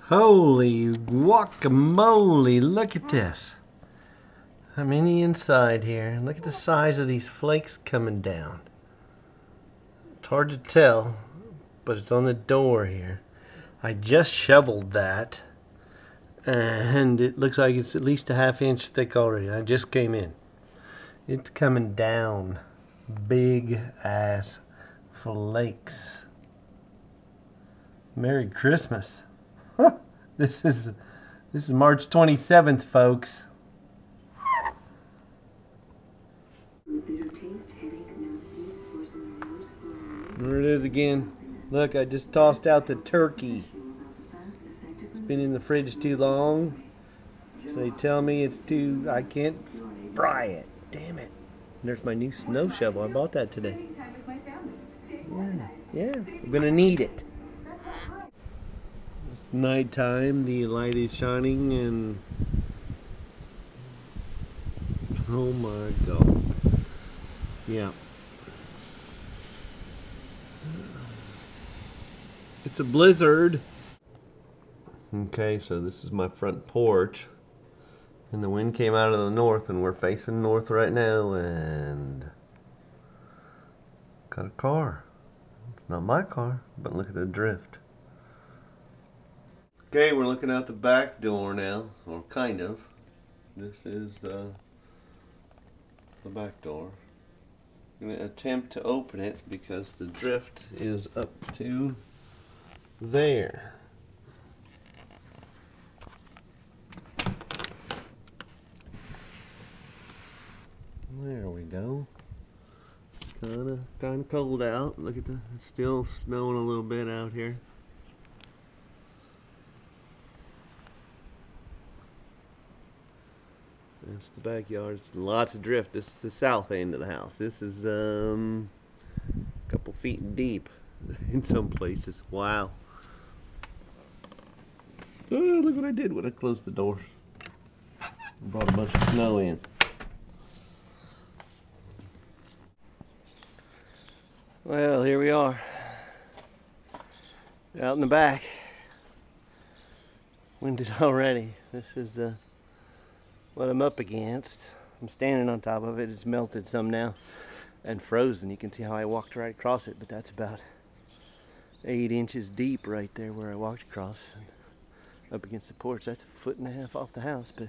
Holy guacamole, look at this. I'm in the inside here. Look at the size of these flakes coming down. It's hard to tell, but it's on the door here. I just shoveled that, and it looks like it's at least a ½ inch thick already. I just came in. It's coming down. Big ass flakes. Merry Christmas. This is March 27th, folks. There it is again. Look, I just tossed out the turkey. It's been in the fridge too long. So they tell me I can't fry it. Damn it. There's my new snow shovel. I bought that today. Yeah, I'm gonna need it. It's nighttime, the light is shining, and oh my god. Yeah. It's a blizzard. Okay, so this is my front porch. And the wind came out of the north, and we're facing north right now, and got a car. It's not my car, but look at the drift. Okay, we're looking out the back door now, or kind of. This is the back door. I'm going to attempt to open it because the drift is up to there. There we go. It's kind of cold out. Look at it's still snowing a little bit out here. That's the backyard. It's lots of drift. This is the south end of the house. This is a couple feet deep in some places. Wow. Oh, look what I did when I closed the door. I brought a bunch of snow in. Well, here we are. Out in the back. Winded already. This is what I'm up against. I'm standing on top of it. It's melted some now and frozen. You can see how I walked right across it, but that's about 8 inches deep right there where I walked across. And up against the porch. That's 1.5 feet off the house, but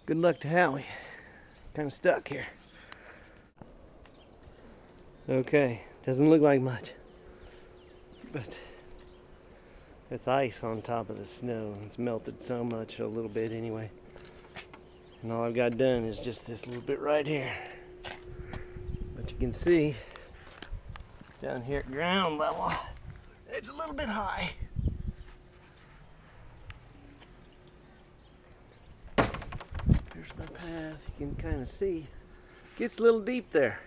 good luck to Howie. Kind of stuck here. Okay, doesn't look like much, but it's ice on top of the snow. It's melted so much, a little bit anyway. And all I've got done is just this little bit right here. But you can see down here at ground level, it's a little bit high. There's my path, you can kind of see. Gets a little deep there.